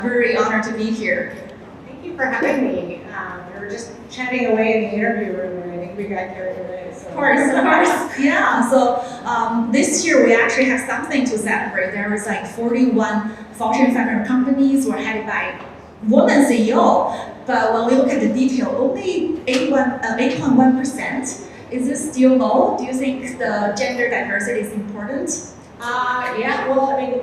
Very honored to be here. Thank you for having me. We were just chatting away in the interview room, and I think we got carried away. So. Of course. Yeah. So this year we actually have something to celebrate. There was like 41 Fortune 500 companies were headed by woman CEO, but when we look at the detail, only 8.1%. Is this still low? Do you think the gender diversity is important? Yeah. Well, I mean,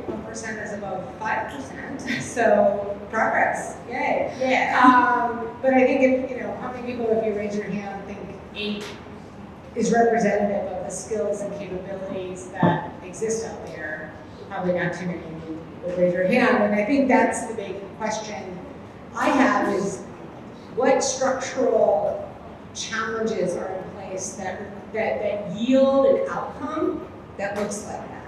8.1% is above 5%, so progress. Yay. Yeah. But I think how many people, if you raise your hand, think 8 is representative of the skills and capabilities that exist out there? Probably not too many would raise your hand, and I think that's the big question I have is what structural challenges are in place that yield an outcome that looks like that.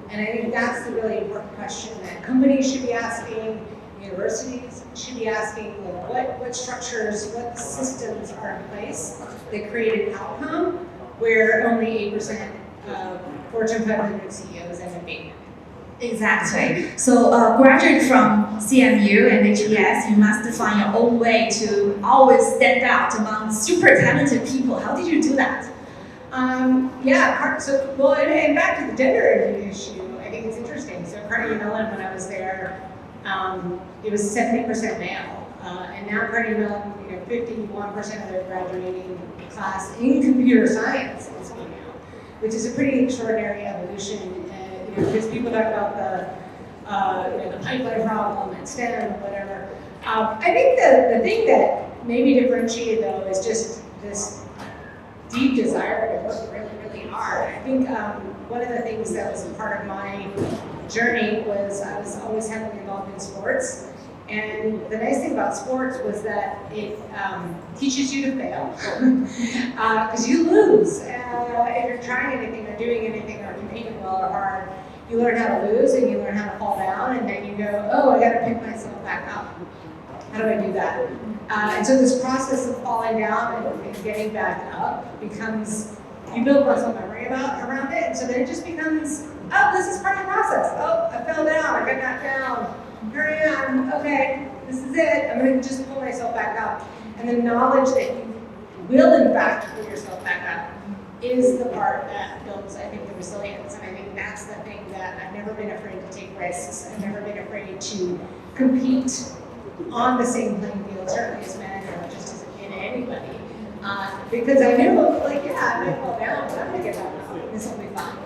And I think that's the really important question that companies should be asking, universities should be asking, what structures, what systems are in place that create an outcome where only 8% of Fortune 500 CEOs end up being. Exactly. So graduate from CMU and HBS, you must find your own way to always stand out among super talented people. How did you do that? And back to the gender issue, I think it's interesting. So Carnegie Mellon, when I was there, it was 70% male. And now Carnegie Mellon, 51% of their graduating class in computer science is female, which is a pretty extraordinary evolution. Because people talk about the pipeline problem at STEM or whatever. I think the thing that maybe differentiated though is just this deep desire to work really, really hard. I think one of the things that was a part of my journey was I was always heavily involved in sports. And the nice thing about sports was that it teaches you to fail because you lose. If you're trying anything or doing anything or competing well or hard, you learn how to lose and you learn how to fall down, and then you go, oh, I got to pick myself back up. How do I do that? And so this process of falling down and getting back up becomes, you build muscle memory around it, and so then it just becomes, oh, this is part of the process. Oh, I fell down, I got knocked down. Here I am, okay, this is it. I'm going to just pull myself back up. And the knowledge that you will, in fact, pull yourself back up is the part that builds, I think, the resilience. And I think that's the thing that I've never been afraid to take risks. I've never been afraid to compete on the same playing field, certainly as men or just as anybody. Because I knew, I might fall down, but I'm going to get back up. This will be fine.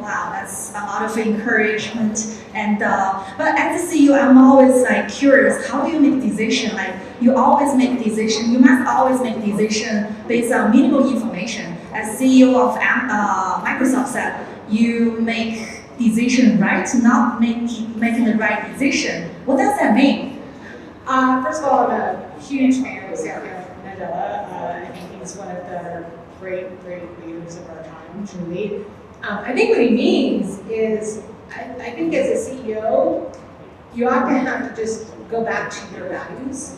Wow, that's a lot of encouragement. And but as a CEO, I'm always curious. How do you make decision? You always make decision. You must always make decision based on minimal information. As CEO of Microsoft said, you make decision right, not making the right decision. What does that mean? First of all, I'm a huge fan of Satya Nadella. I think he's one of the great leaders of our time, truly. I think what he means is, I think as a CEO, you often have to just go back to your values.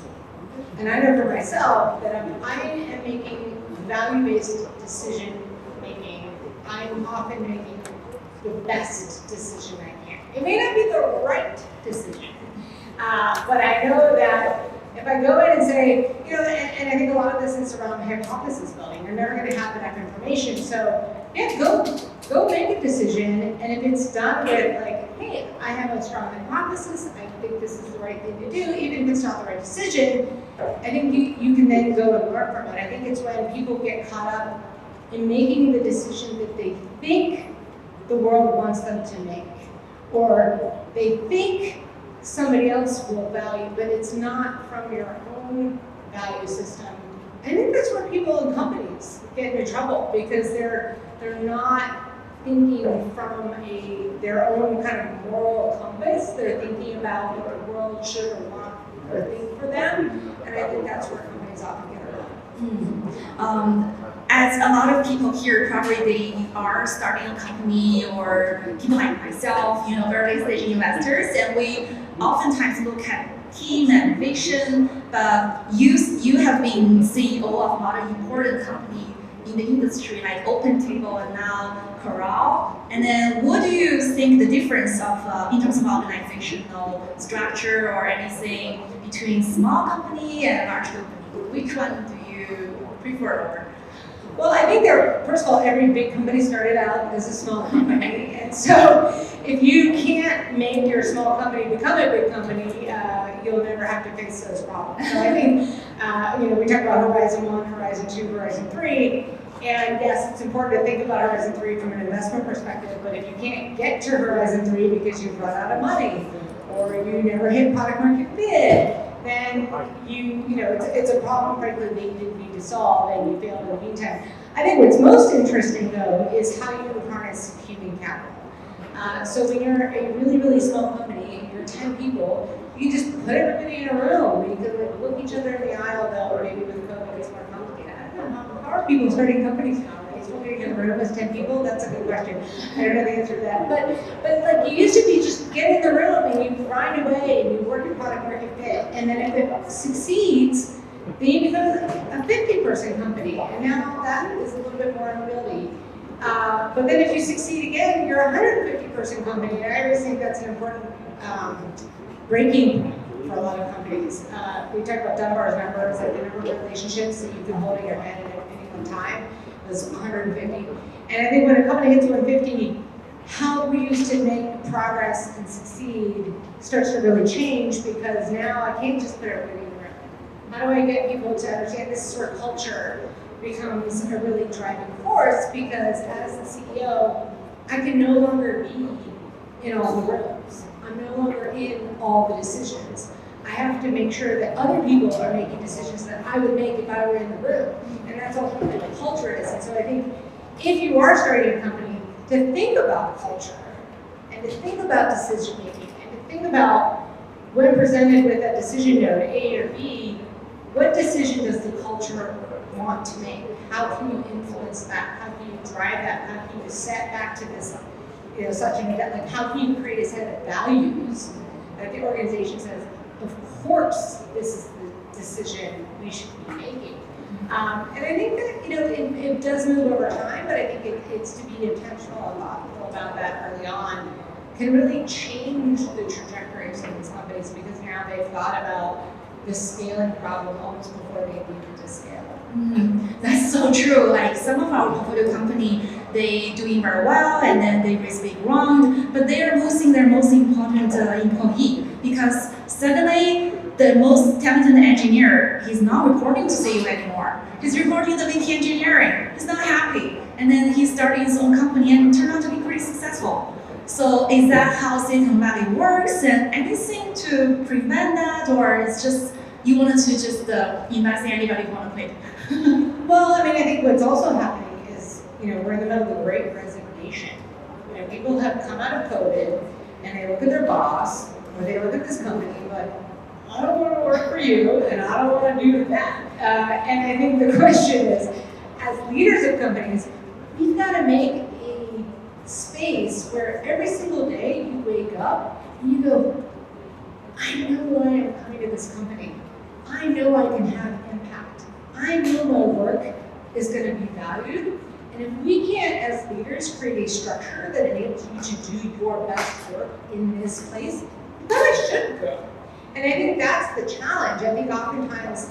And I know for myself that if I am making value-based decision making, I'm often making the best decision I can. It may not be the right decision, but I know that if I go in and say, and I think a lot of this is around hypothesis building. You're never going to have enough information, so yeah, go make a decision. And if it's done with hey, I have a strong hypothesis, I think this is the right thing to do, even if it's not the right decision, I think you can then go and learn from it. I think it's when people get caught up in making the decision that they think the world wants them to make, or they think somebody else will value, but it's not from your own value system. I think that's where people in companies get into trouble because they're not thinking from their own kind of moral compass. They're thinking about what the world should or want or think for them, and I think that's where companies often get it wrong. As a lot of people here, probably they are starting a company, or people like myself, early stage investors, and we oftentimes look at team and vision. But you have been CEO of a lot of important company in the industry, like OpenTable and now Corel. And then what do you think the difference of, in terms of organizational structure or anything between small company and large company? Which one do you prefer? Well, I think first of all, every big company started out as a small company. And so if you can't make your small company become a big company, you'll never have to face those problems. So I think, we talk about Horizon 1, Horizon 2, Horizon 3. And yes, it's important to think about Horizon 3 from an investment perspective, but if you can't get to Horizon 3 because you've run out of money, or you never hit product market fit, then it's a problem, frankly, that you didn't need to solve and you failed in the meantime. I think what's most interesting, though, is how you harness human capital. So when you're a really, really small company, you're 10 people, you just put everybody in a room. You can look each other in the eye, although maybe with COVID it's more complicated. I don't know, how are people starting companies now? Are they still getting in a room as 10 people? That's a good question. I don't know the answer to that. But like, you used to be just get in the room and you grind away and you work your product market fit. And then if it succeeds, then you become a 50-person company. And now that is a little bit more unwieldy. But then if you succeed again, you're a 150-person company. And I always think that's an important breaking point for a lot of companies. We talk about Dunbar's numbers, like the number of relationships that you can hold in your head at any one time was 150. And I think when a company hits 150, how we used to make progress and succeed starts to really change, because now I can't just put everybody in the room. How do I get people to understand this sort of culture becomes a really driving force, because as the CEO, I can no longer be in all the rooms. I'm no longer in all the decisions. I have to make sure that other people are making decisions that I would make if I were in the room. And that's ultimately what culture is. And so I think if you are starting a company, to think about culture and to think about decision making and to think about, when presented with a decision node, A or B, what decision does the culture want to make? How can you influence that? How can you drive that? How can you set back to this, such an event? Like, how can you create a set of values that the organization says, of course, this is the decision we should be making. And I think that, it does move over time, but I think it's to be intentional and thoughtful about that early on can really change the trajectory of some of these companies, because now they've thought about the scaling problem almost before they needed to scale. That's so true. Like, some of our portfolio company, they doing very well and then they raise big round, but they are losing their most important employee, because suddenly the most talented engineer, he's not reporting to CEO anymore. He's reporting to the VP engineering. He's not happy. And then he's starting his own company and turned out to be pretty successful. So is that how Silicon Valley works? And anything to prevent that, or it's just you wanted to just invest in anybody who want to quit? Well, I think what's also happening is, we're in the middle of the Great Resignation. People have come out of COVID and they look at their boss, or they look at this company, but I don't want to work for you, and I don't want to do that. And I think the question is, as leaders of companies, we've got to make a space where every single day you wake up and you go, I know I am coming to this company. I know I can have impact. I know my work is going to be valued. And if we can't, as leaders, create a structure that enables you to do your best work in this place, you probably should go. And I think that's the challenge. I think oftentimes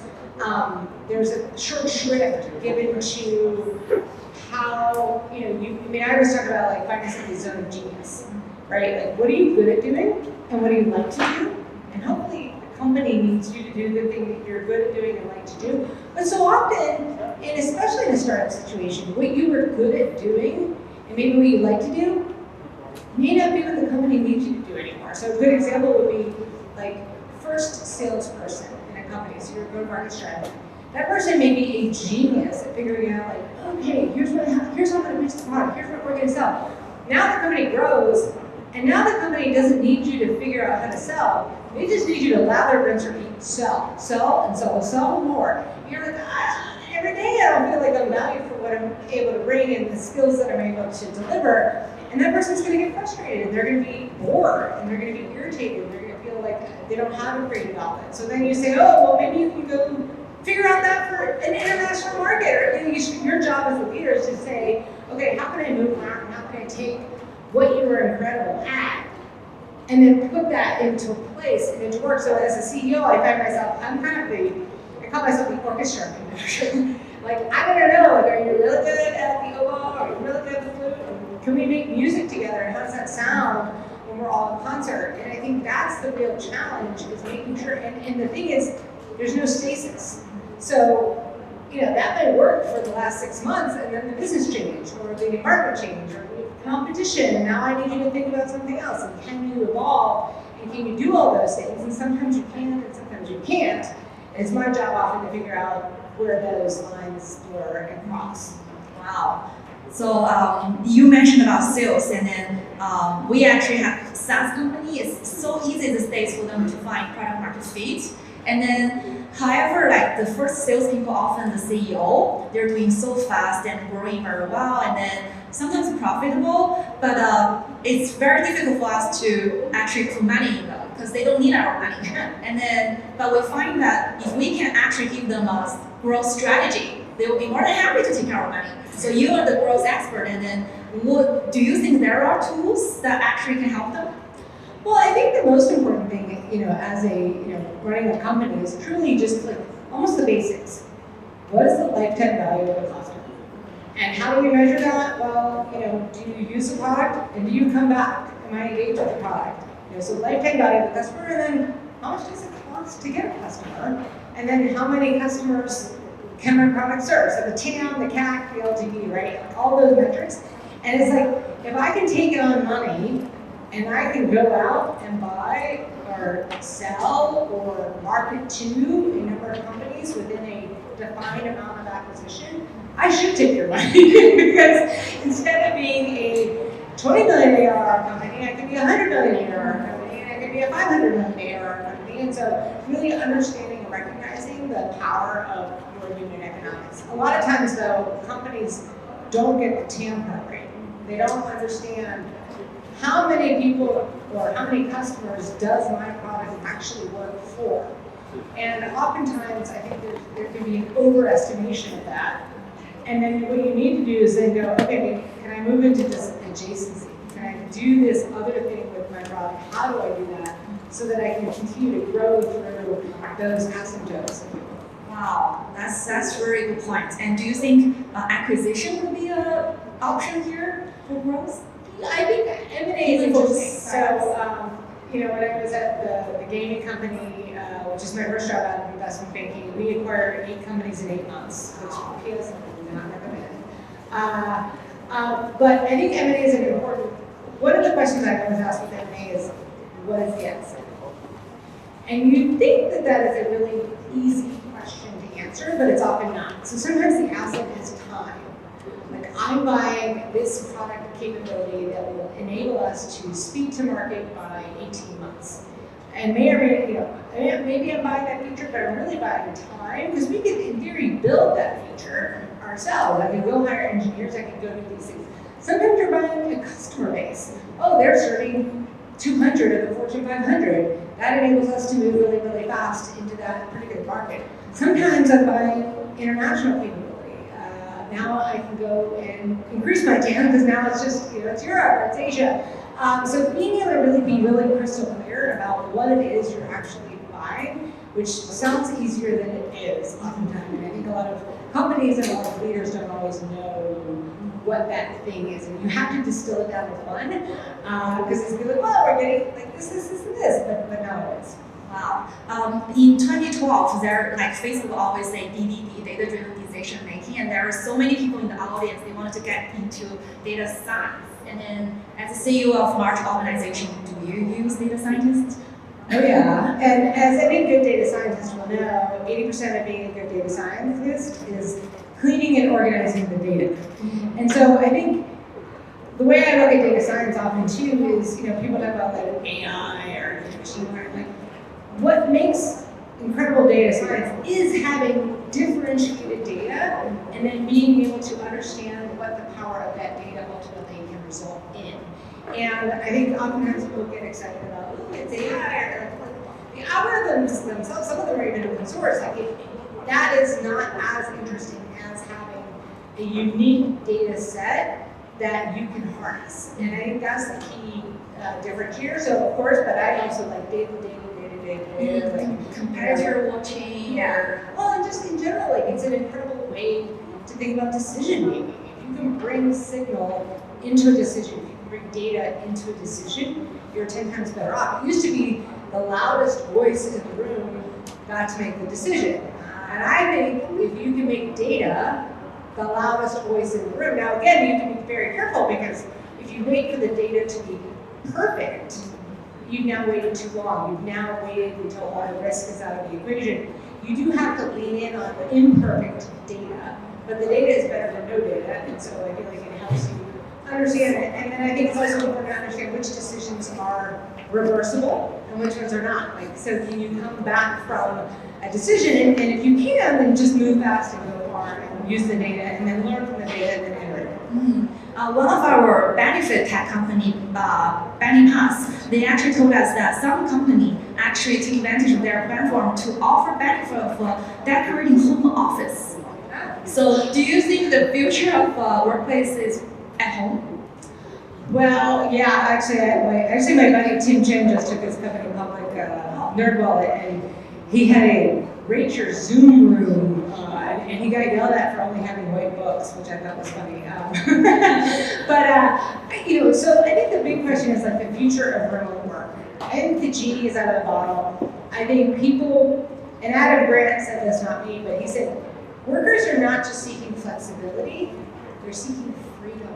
there's a short shrift given to how, I always talk about like finding somebody's zone of genius, right? Like, what are you good at doing and what do you like to do? And hopefully the company needs you to do the thing that you're good at doing and like to do. But so often, and especially in a startup situation, what you were good at doing and maybe what you like to do may not be what the company needs you to do anymore. So a good example would be like first salesperson in a company, so you're a go-to-market strategy. That person may be a genius at figuring out like, okay, here's how I'm going to pitch the product, here's what we're going to sell. Now the company grows, and now the company doesn't need you to figure out how to sell. They just need you to lather, rinse, repeat, sell, and sell more. You're like, every day I don't feel like I'm valued for what I'm able to bring and the skills that I'm able to deliver. And that person's going to get frustrated, and they're going to be bored, and they're going to be irritated, and they're going to feel like they don't have a creative outlet. So then you say, oh, well, maybe you can go figure out that for an international market. Or your job as a leader is to say, okay, how can I move around? How can I take what you were incredible at and then put that into place and into work? So as a CEO, I find myself, I call myself the orchestra conductor. Like, I want to know, like, are you really good at the oboe? Are you really good at the flute? Can we make music together? And how does that sound when we're all in concert? And I think that's the real challenge, is making sure, and the thing is, there's no stasis. So, that may work for the last 6 months, and then the business changed, or the market changed, or the competition, and now I need you to think about something else. And can you evolve, and can you do all those things? And sometimes you can, and sometimes you can't. And it's my job often to figure out where those lines blur and cross. Wow. So you mentioned about sales, and then we actually have SaaS company. It's so easy these days for them to find product market fit. And then, however, like the first salespeople, often the CEO, they're doing so fast and growing very well, and then sometimes profitable, but it's very difficult for us to actually put money in them because they don't need our money. And then, but we find that if we can actually give them a growth strategy, they will be more than happy to take our money. So you are the growth expert, and then do you think there are tools that actually can help them? Well, I think the most important thing, as running a company is truly just like almost the basics. What is the lifetime value of a customer? And how do you measure that? Well, do you use the product and do you come back? Am I engaged with the product? So lifetime value of the customer, and then how much does it cost to get a customer? And then how many customers can my product serve? So the TAM, the CAC, the LTV, right? All those metrics. And it's like, if I can take on money and I can go out and buy or sell or market to a number of companies within a defined amount of acquisition, I should take your money. Because instead of being a 20 million ARR company, I could be a 100 million ARR company, and I could be a 500 million ARR company. And so really understanding and recognizing the power of your unit economics. A lot of times though, companies don't get the TAM part right. They don't understand how many people or how many customers does my product actually work for. And oftentimes I think there can be an overestimation of that. And then what you need to do is then go, okay, can I move into this adjacency? Can I do this other thing with my product? How do I do that so that I can continue to grow through those asymptotes? Wow, that's a very good point. And do you think acquisition would be an option here for growth? I think M&A is interesting. So, when I was at the gaming company, which is my first job out of investment banking, we acquired 8 companies in 8 months, which PS would not recommend. But I think M&A is an important. One of the questions I always ask with M&A is, what is the asset? And you'd think that is a really easy question to answer, but it's often not. So sometimes the asset is time. Like, I'm buying this product capability that will enable us to speed to market by 18 months. And maybe I'm buying that feature, but I'm really buying time, because we could, in theory, build that feature ourselves. I could go hire engineers, I could go do these things. Sometimes you're buying a customer base. Oh, they're serving 200 of the Fortune 500. That enables us to move really, really fast into that pretty good market. Sometimes I'm buying international capability. Now I can go and increase my TAM, because now it's just, it's Europe or it's Asia. So being able to really be really crystal clear about what it is you're actually buying, which sounds easier than it is oftentimes. And I think a lot of companies and a lot of leaders don't always know what that thing is. And you have to distill it down to one, because it's like, well, we're getting like this, and this, but not always. Wow. In 2012, Facebook always say DDD, data-driven decision making, and there are so many people in the audience, they wanted to get into data science. And then as a CEO of large organization, do you use data scientists? Oh yeah, and as any good data scientist will know, 80% of being a good data scientist is cleaning and organizing the data. Mm-hmm. And so I think the way I look at data science often too is, people talk about like AI or machine learning. What makes incredible data science is having differentiated data and then being able to understand what the power of that data ultimately can result in. And I think oftentimes people get excited about, it's AI, or the algorithms themselves, some of them are even open source. Like that is not as interesting as having a unique data set that you can harness. And I think that's the key difference here. So of course, but I also like data, like Comparator watching. Yeah. Well, and just in general, like it's an incredible way to think about decision making. If you can bring signal into a decision, if you can bring data into a decision, you're 10 times better off. It used to be the loudest voice in the room got to make the decision. And I think if you can make data the loudest voice in the room, now again, you have to be very careful because if you wait for the data to be perfect, you've now waited too long. You've now waited until all the risk is out of the equation. You do have to lean in on the imperfect data, but the data is better than no data, and so I feel like it helps you understand it. And then I think it's also important to understand which decisions are reversible and which ones are not. Like, so can you come back from a decision, and if you can, then just move fast and go far and use the data, and then learn from the data and then iterate. One of our benefit tech company, Pass, they actually told us that some company actually take advantage of their platform to offer benefit of decorating home office. So do you think the future of workplace is at home? Well, yeah, actually my buddy Tim Chen just took his company public, NerdWallet, and he had a rate your Zoom room, and he got yelled at for only having white books, which I thought was funny. But so I think the big question is like the future of remote work. I think the genie is out of the bottle. I think people, and Adam Grant said this, not me, but he said, workers are not just seeking flexibility, they're seeking freedom.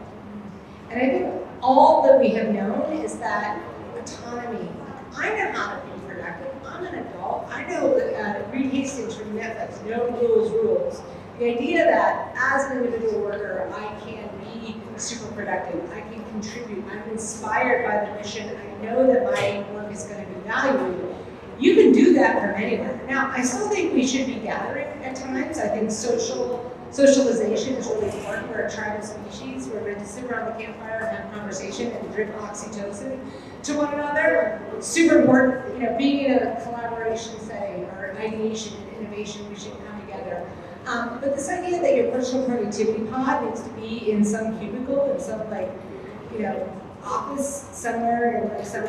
And I think all that we have known is that autonomy. I know how to be productive. I'm an adult. I know that Reed Hastings from Netflix, no rules. The idea that as an individual worker, I can be super productive. I can contribute. I'm inspired by the mission. I know that my work is going to be valued. You can do that from anywhere. Now, I still think we should be gathering at times. I think socialization is really important. We're a tribal species. We're meant to sit around the campfire and have a conversation and drip oxytocin to one another. It's super important, being in a collaboration setting or ideation and innovation, we should come together. But this idea that your personal productivity pod needs to be in some cubicle, in some office somewhere, in like some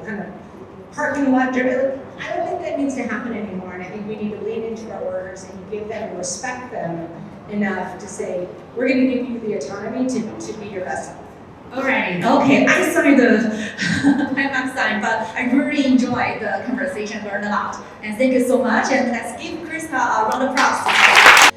kind of parking lot driven. I don't think that needs to happen anymore, and I think we need to lean into our workers and give them and respect them enough to say, we're going to give you the autonomy to be your best self. Alright, okay, I saw the time sign, but I really enjoyed the conversation, learned a lot. And thank you so much, and let's give Christa a round of applause.